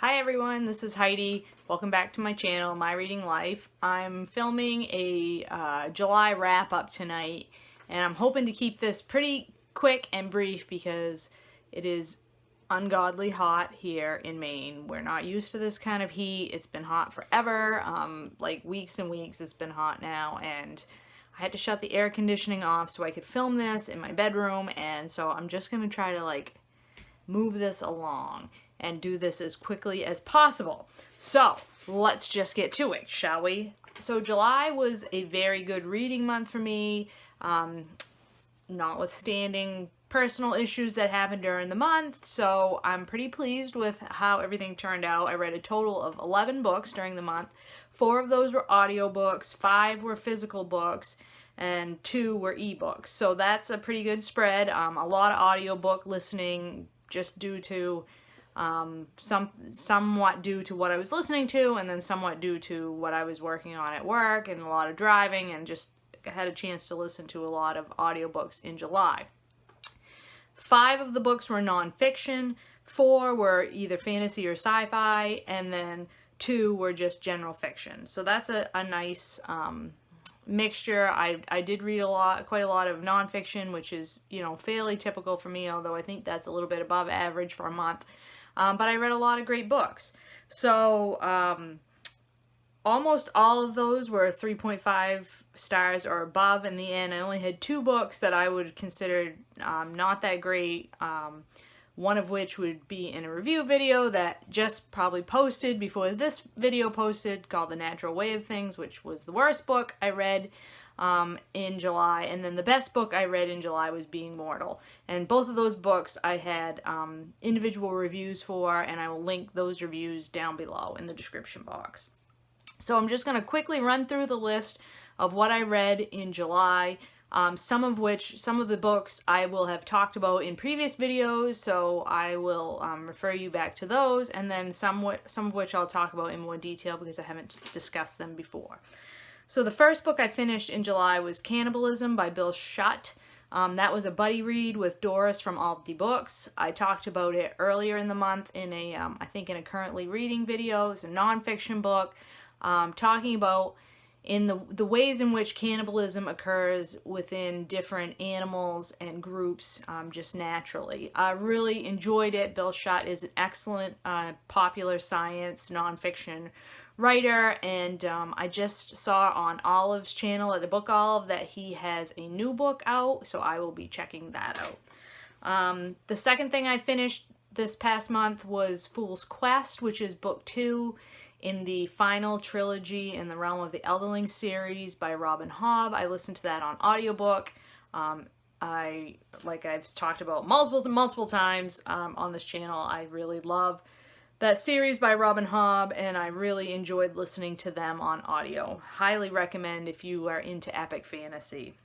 Hi everyone, this is Heidi. Welcome back to my channel, My Reading Life. I'm filming a July wrap-up tonight, and I'm hoping to keep this pretty quick and brief because it is ungodly hot here in Maine. We're not used to this kind of heat. It's been hot forever, like weeks and weeks it's been hot now, and I had to shut the air conditioning off so I could film this in my bedroom, and so I'm just gonna try to move this along and do this as quickly as possible. So let's just get to it, shall we? So July was a very good reading month for me, notwithstanding personal issues that happened during the month, so I'm pretty pleased with how everything turned out. I read a total of 11 books during the month. 4 of those were audiobooks, 5 were physical books, and 2 were ebooks. So that's a pretty good spread. A lot of audiobook listening just due to somewhat due to what I was listening to, and then somewhat due to what I was working on at work, and a lot of driving, and just had a chance to listen to a lot of audiobooks in July. 5 of the books were nonfiction, 4 were either fantasy or sci-fi, and then 2 were just general fiction. So that's a nice mixture. I did read quite a lot of nonfiction, which is, fairly typical for me, although I think that's a little bit above average for a month. But I read a lot of great books. So almost all of those were 3.5 stars or above in the end. I only had 2 books that I would consider not that great. One of which would be in a review video that just probably posted before this video posted, called The Natural Way of Things, which was the worst book I read in July. And then the best book I read in July was Being Mortal. And both of those books I had individual reviews for, and I will link those reviews down below in the description box. So I'm just going to quickly run through the list of what I read in July. Some of the books I will have talked about in previous videos, so I will refer you back to those, and then some of which I'll talk about in more detail because I haven't discussed them before. So the first book I finished in July was Cannibalism by Bill Schutt. That was a buddy read with Doris from Aldi Books. I talked about it earlier in the month in a, I think in a currently reading video. It's a nonfiction book talking about in the ways in which cannibalism occurs within different animals and groups just naturally. I really enjoyed it. Bill Schutt is an excellent popular science nonfiction writer, and I just saw on Olive's channel at the Book Olive that he has a new book out, so I will be checking that out. The second thing I finished this past month was Fool's Quest, which is book 2 in the final trilogy in the Realm of the Elderling series by Robin Hobb. I listened to that on audiobook. Like I've talked about multiple times on this channel, I really love that series by Robin Hobb, and I really enjoyed listening to them on audio. Highly recommend if you are into epic fantasy.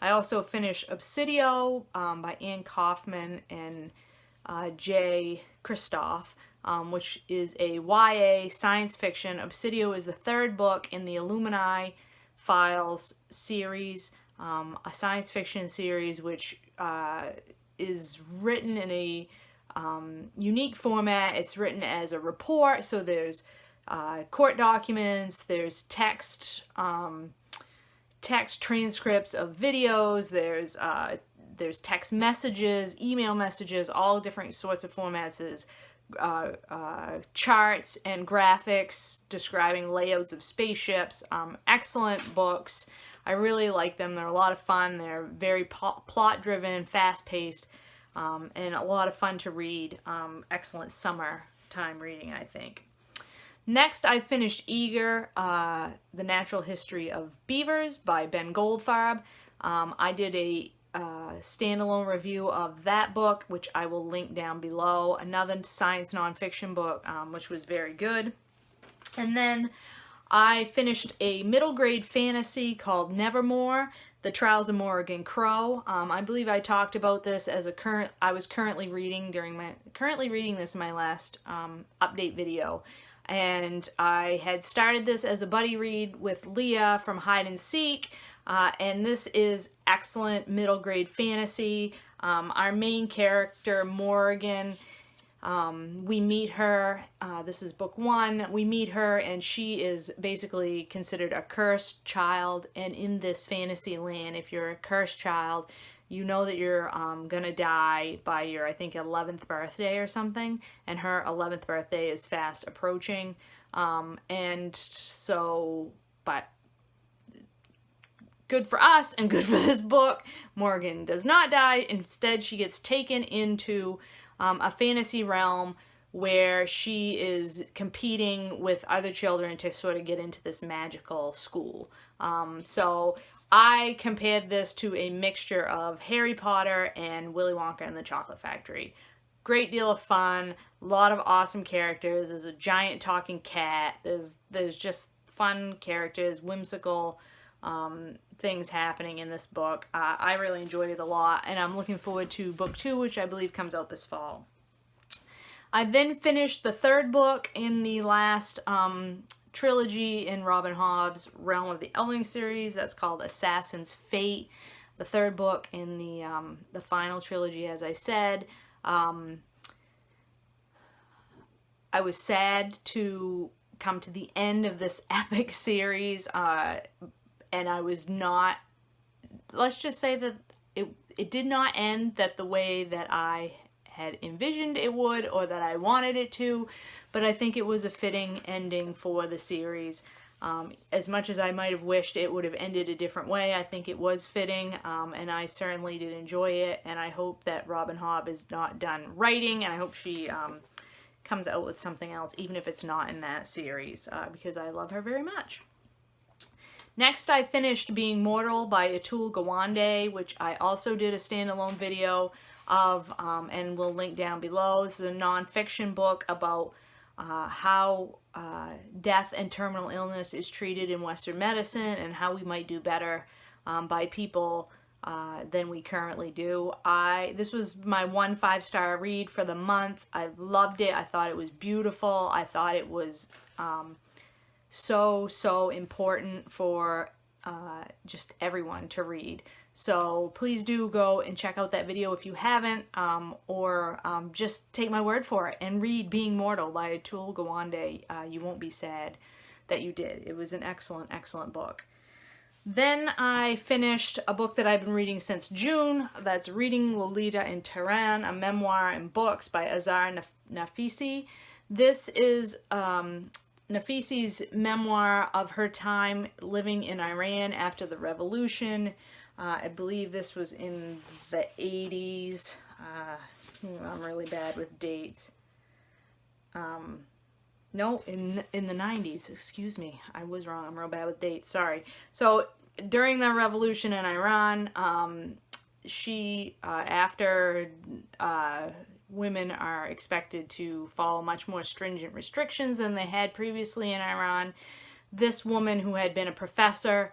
I also finished Obsidio by Kaufman and J. Kristoff, which is a YA science fiction. Obsidio is the 3rd book in the Illuminati Files series, a science fiction series which is written in a unique format. It's written as a report, so there's court documents, there's text transcripts of videos, there's text messages, email messages, all different sorts of formats. There's charts and graphics describing layouts of spaceships. Excellent books. I really like them. They're a lot of fun. They're very plot-driven, fast-paced, and a lot of fun to read. Excellent summertime reading, I think. Next, I finished Eager, The Natural History of Beavers by Ben Goldfarb. I did a standalone review of that book, which I will link down below. Another science nonfiction book, which was very good. And then I finished a middle grade fantasy called Nevermore, The Trials of Morrigan Crow. I believe I talked about this as I was currently reading this in my last update video. And I had started this as a buddy read with Leah from Hide and Seek. And this is excellent middle grade fantasy. Our main character, Morrigan, We meet her, this is book 1, we meet her and she is basically considered a cursed child, and in this fantasy land, if you're a cursed child, you know that you're gonna die by your, I think, 11th birthday or something, and her 11th birthday is fast approaching, and so, but good for us and good for this book, Morgan does not die. Instead, she gets taken into a fantasy realm where she is competing with other children to sort of get into this magical school. So I compared this to a mixture of Harry Potter and Willy Wonka and the Chocolate Factory. Great deal of fun, a lot of awesome characters. There's a giant talking cat. There's just fun characters, whimsical things happening in this book. I really enjoyed it a lot, and I'm looking forward to book 2, which I believe comes out this fall. I then finished the 3rd book in the last trilogy in Robin Hobb's Realm of the Eldling series. That's called Assassin's Fate. The 3rd book in the final trilogy, as I said. I was sad to come to the end of this epic series, and I was not, let's just say that it did not end that the way that I had envisioned it would, or that I wanted it to, but I think it was a fitting ending for the series. As much as I might have wished it would have ended a different way, I think it was fitting, and I certainly did enjoy it, and I hope that Robin Hobb is not done writing, and I hope she comes out with something else, even if it's not in that series, because I love her very much. Next, I finished Being Mortal by Atul Gawande, which I also did a standalone video of, and we'll link down below. This is a non-fiction book about how death and terminal illness is treated in Western medicine, and how we might do better by people than we currently do. This was my 1 5-star read for the month. I loved it. I thought it was beautiful. I thought it was so important for just everyone to read. So please do go and check out that video if you haven't, or just take my word for it and read Being Mortal by Atul Gawande. You won't be sad that you did. It was an excellent book. Then I finished a book that I've been reading since June. That's Reading Lolita in Tehran, a memoir and books by Azar Nafisi. This is Nafisi's memoir of her time living in Iran after the revolution. I believe this was in the 80s. I'm really bad with dates. No, in the 90s, excuse me. I was wrong. I'm real bad with dates. Sorry. So during the revolution in Iran, she, after women are expected to follow much more stringent restrictions than they had previously in Iran, this woman who had been a professor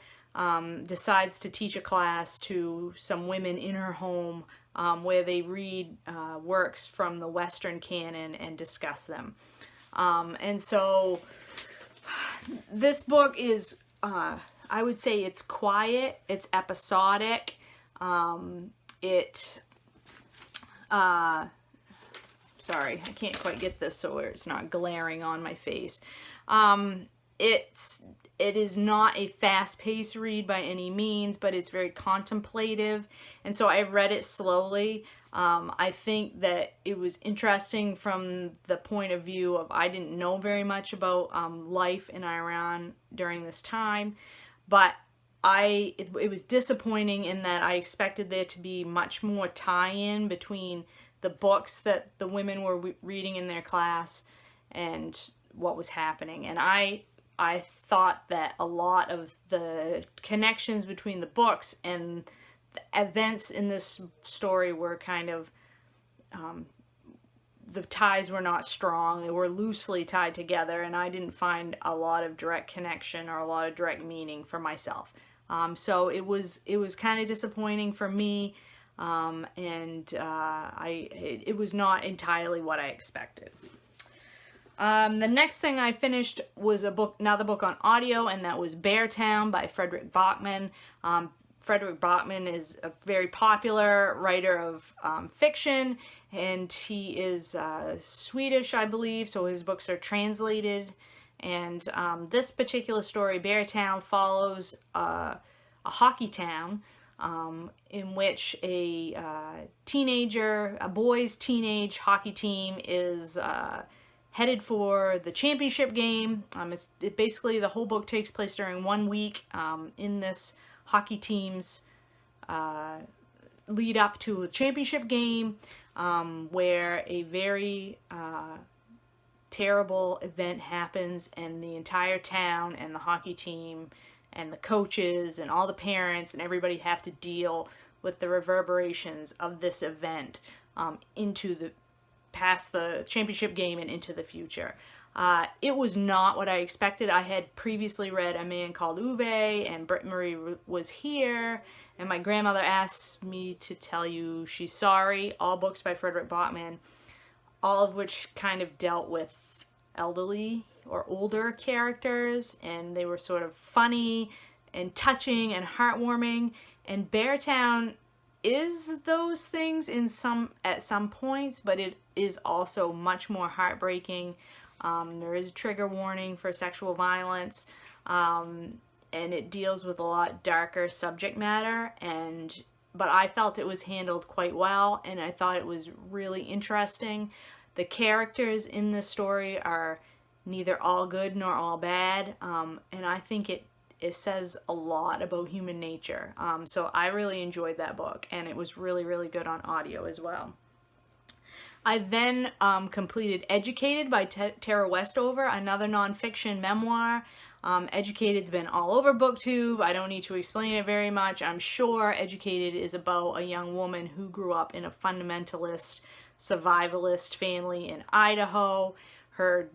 decides to teach a class to some women in her home, where they read works from the Western canon and discuss them. And so this book is, I would say it's quiet, it's episodic, sorry, I can't quite get this so it's not glaring on my face. It is not a fast-paced read by any means, but it's very contemplative, and so I read it slowly. I think that it was interesting from the point of view of I didn't know very much about life in Iran during this time, but it was disappointing in that I expected there to be much more tie-in between the books that the women were reading in their class and what was happening. And I thought that a lot of the connections between the books and the events in this story were kind of, the ties were not strong. They were loosely tied together, and I didn't find a lot of direct connection or a lot of direct meaning for myself. So it was kind of disappointing for me. It was not entirely what I expected. The next thing I finished was another book on audio, and that was Beartown by Fredrik Backman. Fredrik Backman is a very popular writer of fiction, and he is Swedish, I believe, so his books are translated. And this particular story, Beartown, follows a hockey town in which a boys' teenage hockey team is headed for the championship game. Basically, the whole book takes place during 1 week in this hockey team's lead up to a championship game, where a very terrible event happens, and the entire town and the hockey team and the coaches and all the parents and everybody have to deal with the reverberations of this event past the championship game and into the future. It was not what I expected. I had previously read A Man Called Uwe and Britt Marie Was Here, and my grandmother asked me to tell you she's sorry, all books by Fredrik Backman, all of which kind of dealt with elderly or older characters, and they were sort of funny and touching and heartwarming, and Beartown is those things at some points, but it is also much more heartbreaking. There is a trigger warning for sexual violence, and it deals with a lot darker subject matter, but I felt it was handled quite well, and I thought it was really interesting. The characters in this story are neither all good nor all bad, and I think it says a lot about human nature. So I really enjoyed that book, and it was really, really good on audio as well. I then completed Educated by Tara Westover, another nonfiction memoir. Educated's been all over BookTube. I don't need to explain it very much. I'm sure Educated is about a young woman who grew up in a fundamentalist, survivalist family in Idaho. Her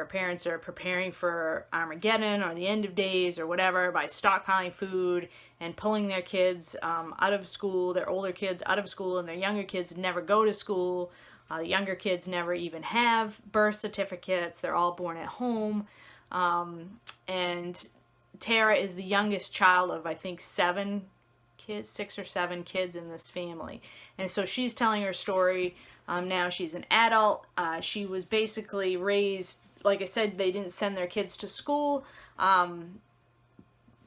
parents are preparing for Armageddon or the end of days or whatever by stockpiling food and pulling their kids out of school, their older kids out of school, and their younger kids never go to school. The younger kids never even have birth certificates. They're all born at home. And Tara is the youngest child of, I think, 6 or 7 kids in this family. And so she's telling her story. Now she's an adult. She was basically raised, like I said, they didn't send their kids to school.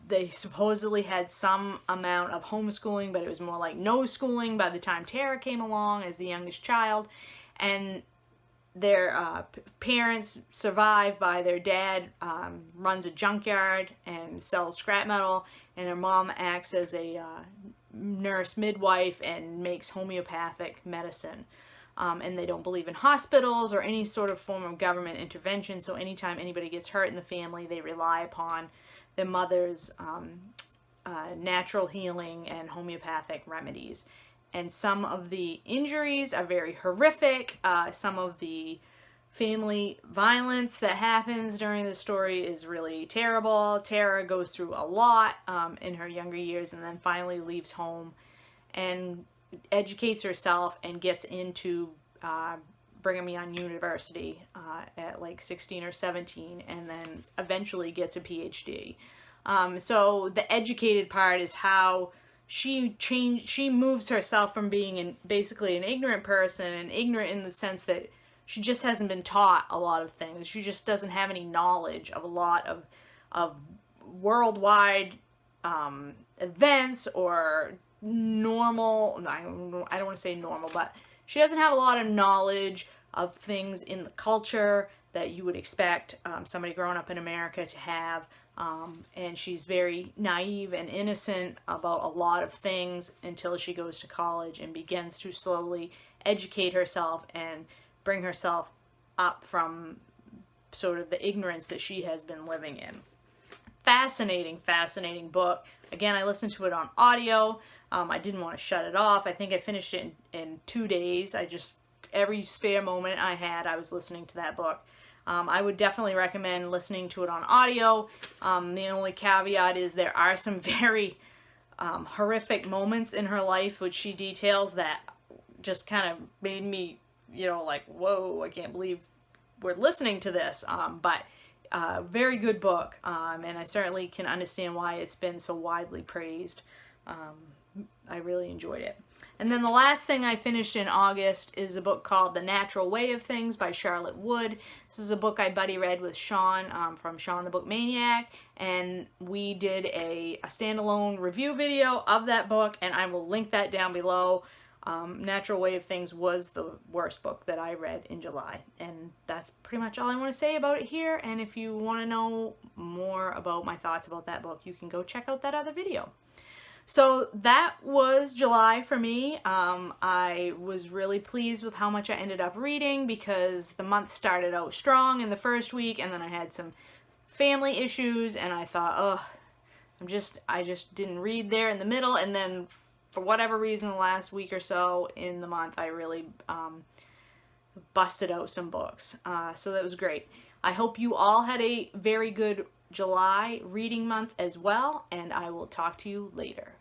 They supposedly had some amount of homeschooling, but it was more like no schooling by the time Tara came along as the youngest child. And their parents survive by their dad runs a junkyard and sells scrap metal, and their mom acts as a nurse midwife and makes homeopathic medicine. And they don't believe in hospitals or any sort of form of government intervention, so anytime anybody gets hurt in the family, they rely upon their mother's natural healing and homeopathic remedies. And some of the injuries are very horrific. Some of the family violence that happens during the story is really terrible. Tara goes through a lot in her younger years, and then finally leaves home and educates herself and gets into Brigham Young University at like 16 or 17, and then eventually gets a PhD. So the educated part is how she moves herself from being basically an ignorant person, and ignorant in the sense that she just hasn't been taught a lot of things. She just doesn't have any knowledge of a lot of worldwide events or normal, I don't want to say normal, but she doesn't have a lot of knowledge of things in the culture that you would expect somebody growing up in America to have. And she's very naive and innocent about a lot of things until she goes to college and begins to slowly educate herself and bring herself up from sort of the ignorance that she has been living in. Fascinating, fascinating book. Again, I listened to it on audio. I didn't want to shut it off. I think I finished it in 2 days. Every spare moment I had, I was listening to that book. I would definitely recommend listening to it on audio. The only caveat is there are some very horrific moments in her life, which she details, that just kind of made me, like, whoa, I can't believe we're listening to this. But very good book, and I certainly can understand why it's been so widely praised. I really enjoyed it. And then the last thing I finished in August is a book called The Natural Way of Things by Charlotte Wood. This is a book I buddy read with Sean from Sean the Book Maniac, and we did a standalone review video of that book, and I will link that down below. Natural Way of Things was the worst book that I read in July, and that's pretty much all I want to say about it here. And if you want to know more about my thoughts about that book, you can go check out that other video. So that was July for me. I was really pleased with how much I ended up reading because the month started out strong in the first week, and then I had some family issues, and I thought, oh, I just didn't read there in the middle, and then for whatever reason the last week or so in the month I really busted out some books. So that was great. I hope you all had a very good July reading month as well, and I will talk to you later.